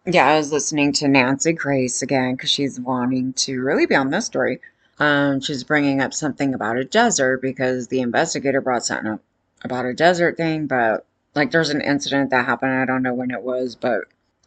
Yeah, I was listening to Nancy Grace again because she's wanting to really be on this story. She's bringing up something about a desert because the investigator brought something up about a desert thing, but like there's an incident that happened. I don't know when it was, but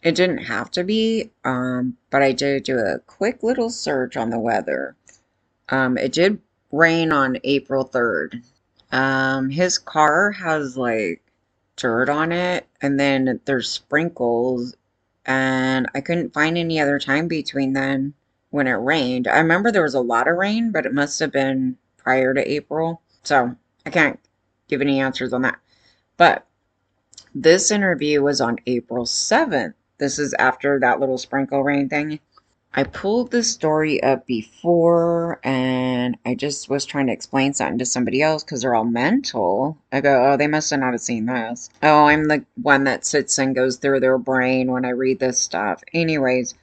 it didn't have to be. But I did do a quick little search on the weather. It did rain on April 3rd. His car has like dirt on it, and then there's sprinkles, and I couldn't find any other time between then when it rained. I remember there was a lot of rain, but it must have been prior to April, so I can't give any answers on that. But this interview was on April 7th. This is after that little sprinkle rain thing. I pulled this story up before and I just was trying to explain something to somebody else because they're all mental. I go, oh, they must have not have seen this. Oh, I'm the one that sits and goes through their brain when I read this stuff. Anyways,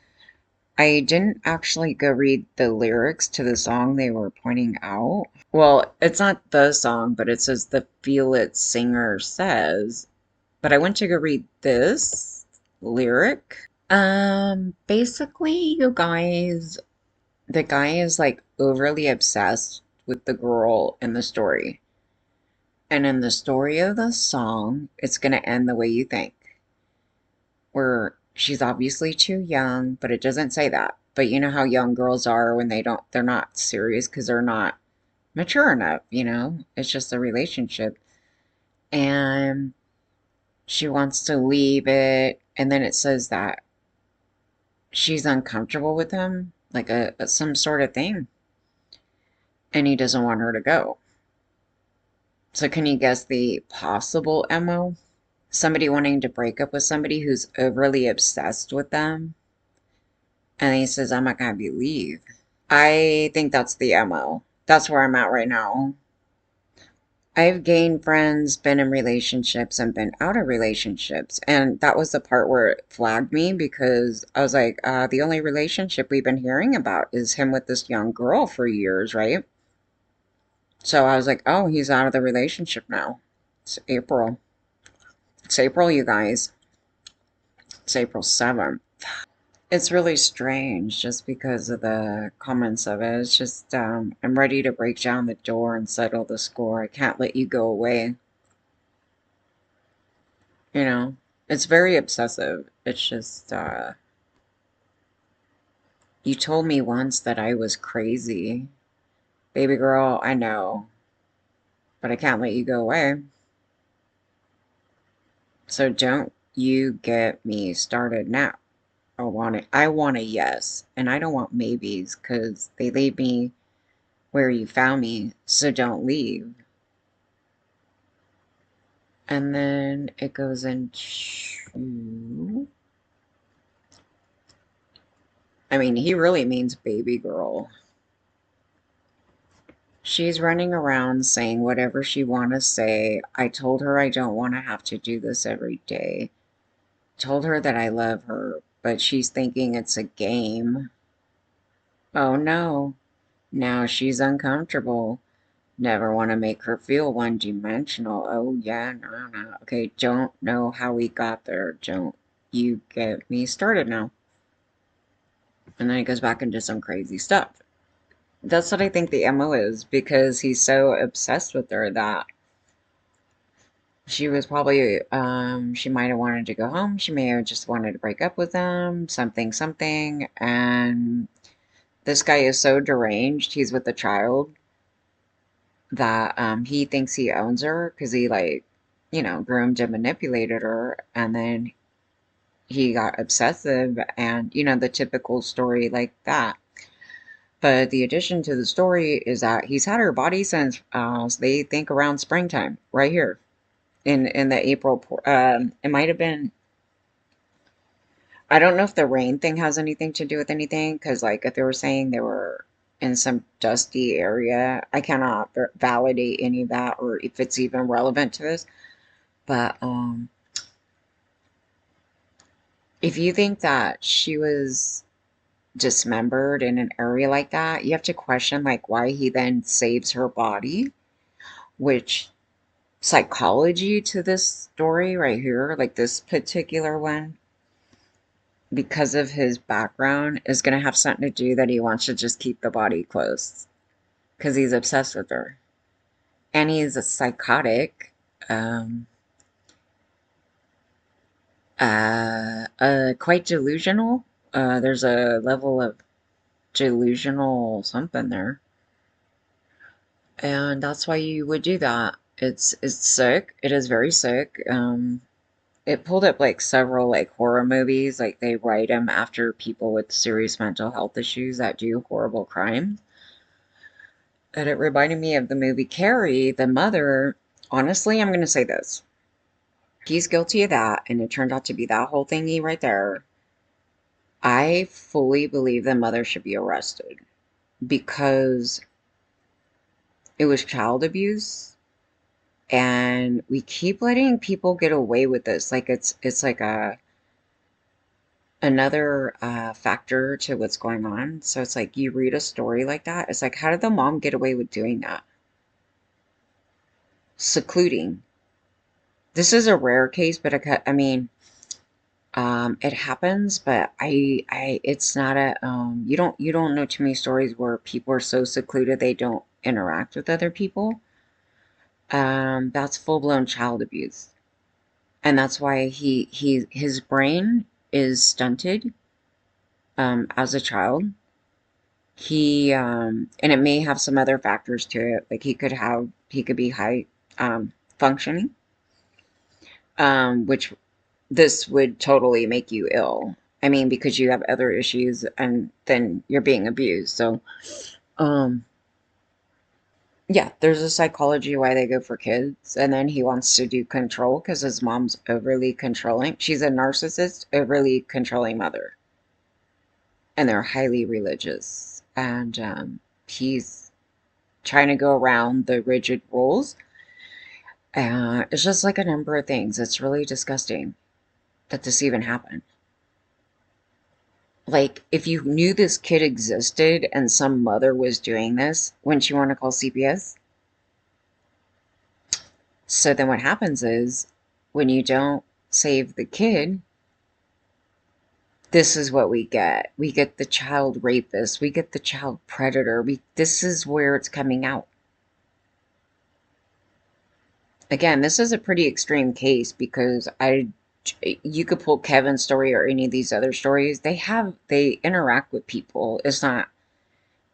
I didn't actually go read the lyrics to the song they were pointing out. Well, it's not the song, but it says the Feel It singer says. But I went to go read this lyric. Basically, you guys, the guy is like overly obsessed with the girl in the story. And in the story of the song, it's going to end the way you think, where she's obviously too young, but it doesn't say that. But you know how young girls are when they're not serious because they're not mature enough, you know? It's just a relationship. And she wants to leave it. And then it says that she's uncomfortable with him, like some sort of thing. And he doesn't want her to go. So can you guess the possible MO? Somebody wanting to break up with somebody who's overly obsessed with them, and he says, I'm not gonna have you leave. I think that's the MO. That's where I'm at right now. I've gained friends, been in relationships, and been out of relationships. And that was the part where it flagged me because I was like, the only relationship we've been hearing about is him with this young girl for years, right? So I was like, oh, he's out of the relationship now. It's April. It's April, you guys. It's April 7th. It's really strange just because of the comments of it. It's just, I'm ready to break down the door and settle the score. I can't let you go away. You know, it's very obsessive. It's just, you told me once that I was crazy. Baby girl, I know, but I can't let you go away. So don't you get me started now. I want a yes, and I don't want maybes because they leave me where you found me, so don't leave. And then it goes into, I mean, he really means baby girl. She's running around saying whatever she want to say. I told her I don't want to have to do this every day. Told her that I love her, but she's thinking it's a game. Oh no, now she's uncomfortable. Never want to make her feel one-dimensional. Oh, yeah, no, no. Okay, don't know how we got there. Don't you get me started now. And then he goes back into some crazy stuff. That's what I think the MO is, because he's so obsessed with her that she was probably, she might have wanted to go home. She may have just wanted to break up with him, something, something. And this guy is so deranged, he's with a child, that he thinks he owns her because he like, you know, groomed and manipulated her, and then he got obsessive and, you know, the typical story like that. But the addition to the story is that he's had her body since they think around springtime, right here in the April. It might have been. I don't know if the rain thing has anything to do with anything, because like if they were saying they were in some dusty area, I cannot validate any of that or if it's even relevant to this. But if you think that she was dismembered in an area like that, you have to question like why he then saves her body, which psychology to this story right here, like this particular one, because of his background, is going to have something to do that he wants to just keep the body close because he's obsessed with her. And he's a psychotic, um, quite delusional. There's a level of delusional something there. And that's why you would do that. It's sick. It is very sick. It pulled up like several like horror movies. Like they write them after people with serious mental health issues that do horrible crimes. And it reminded me of the movie Carrie, the mother. Honestly, I'm going to say this. He's guilty of that, and it turned out to be that whole thingy right there. I fully believe the mother should be arrested because it was child abuse, and we keep letting people get away with this. Like it's like another factor to what's going on. So it's like you read a story like that. It's like, how did the mom get away with doing that? Secluding. This is a rare case, but I mean, it happens, but it's not you don't know too many stories where people are so secluded they don't interact with other people. That's full-blown child abuse. And that's why his brain is stunted, as a child. And it may have some other factors to it, like he could be high, functioning, which this would totally make you ill. I mean, because you have other issues and then you're being abused. So, um, yeah, there's a psychology why they go for kids. And then he wants to do control because his mom's overly controlling. She's a narcissist, overly controlling mother. And they're highly religious. And he's trying to go around the rigid rules. It's just like a number of things. It's really disgusting that this even happened. Like, if you knew this kid existed and some mother was doing this, wouldn't you want to call CPS? So then what happens is, when you don't save the kid, this is what we get. We get the child rapist. We get the child predator. This is where it's coming out. Again, this is a pretty extreme case because you could pull Kevin's story or any of these other stories. They interact with people. It's not,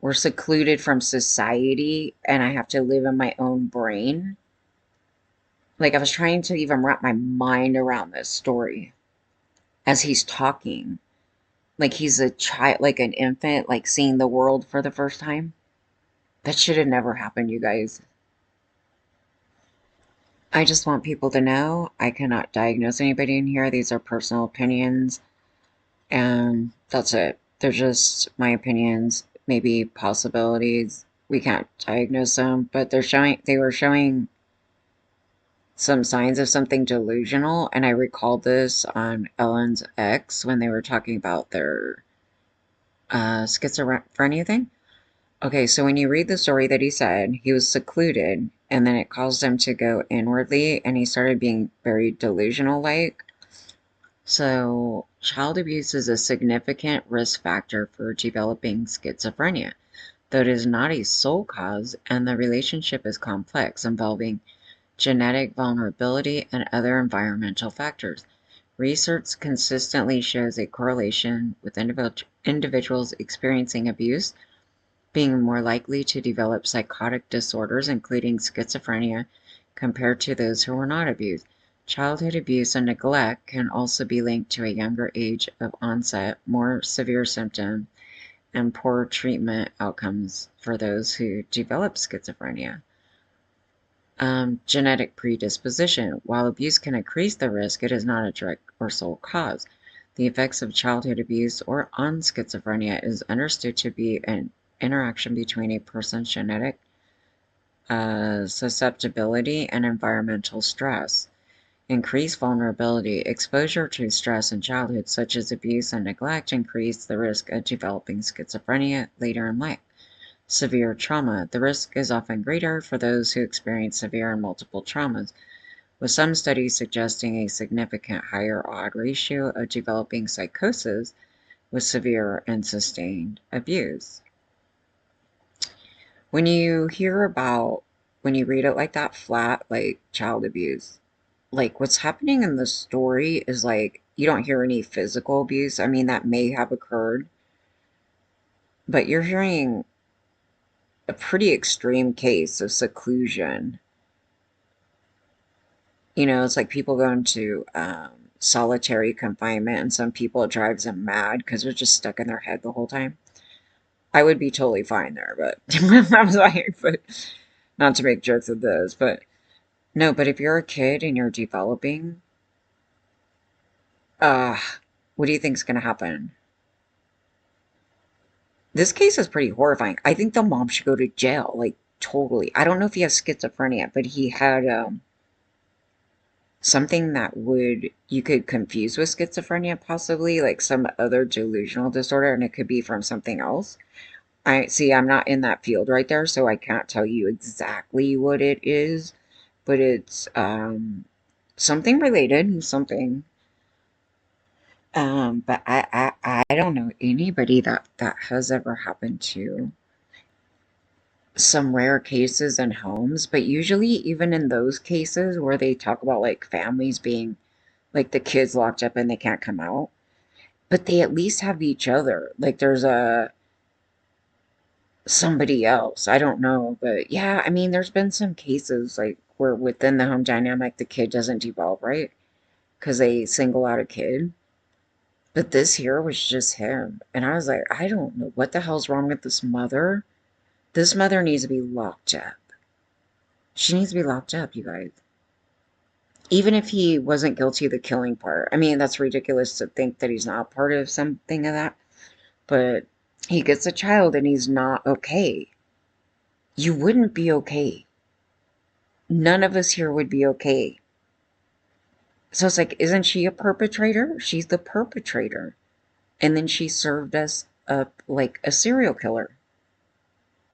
we're secluded from society and I have to live in my own brain. Like, I was trying to even wrap my mind around this story as he's talking. Like he's a child, like an infant, like seeing the world for the first time. That should have never happened, you guys. I just want people to know I cannot diagnose anybody in here. These are personal opinions. And that's it. They're just my opinions, maybe possibilities. We can't diagnose them, but they were showing some signs of something delusional. And I recalled this on Ellen's X when they were talking about their schizophrenia thing. Okay, so when you read the story that he said, he was secluded, and then it caused him to go inwardly, and he started being very delusional like. So, child abuse is a significant risk factor for developing schizophrenia, though it is not a sole cause, and the relationship is complex, involving genetic vulnerability and other environmental factors. Research consistently shows a correlation with individuals experiencing abuse being more likely to develop psychotic disorders, including schizophrenia, compared to those who were not abused. Childhood abuse and neglect can also be linked to a younger age of onset, more severe symptoms, and poor treatment outcomes for those who develop schizophrenia. Genetic predisposition. While abuse can increase the risk, it is not a direct or sole cause. The effects of childhood abuse or on schizophrenia is understood to be an interaction between a person's genetic susceptibility and environmental stress. Increased vulnerability. Exposure to stress in childhood, such as abuse and neglect, increase the risk of developing schizophrenia later in life. Severe trauma. The risk is often greater for those who experience severe and multiple traumas. with some studies suggesting a significant higher odd ratio of developing psychosis with severe and sustained abuse. When you hear about, when you read it like that flat, like child abuse, like what's happening in the story is like you don't hear any physical abuse. I mean, that may have occurred, but you're hearing a pretty extreme case of seclusion. You know, it's like people go into solitary confinement, and some people it drives them mad because they're just stuck in their head the whole time. I would be totally fine there, but I'm like, but not to make jokes of this, but no, but if you're a kid and you're developing, uh, what do you think's gonna happen? This case is pretty horrifying. I think the mom should go to jail, like totally. I don't know if he has schizophrenia, but he had something that would you could confuse with schizophrenia, possibly like some other delusional disorder, and it could be from something else. I see, I'm not in that field right there, so I can't tell you exactly what it is, but it's something related, something. But I don't know anybody that has ever happened to. Some rare cases in homes, but usually even in those cases where they talk about like families being like the kids locked up and they can't come out, but they at least have each other. Like there's a somebody else. I don't know, but yeah, I mean there's been some cases like where within the home dynamic the kid doesn't develop right because they single out a kid. But this here was just him. And I was like, I don't know what the hell's wrong with this mother. This mother needs to be locked up. She needs to be locked up, you guys. Even if he wasn't guilty of the killing part. I mean, that's ridiculous to think that he's not part of something of that. But he gets a child and he's not okay. You wouldn't be okay. None of us here would be okay. So it's like, isn't she a perpetrator? She's the perpetrator. And then she served us up like a serial killer.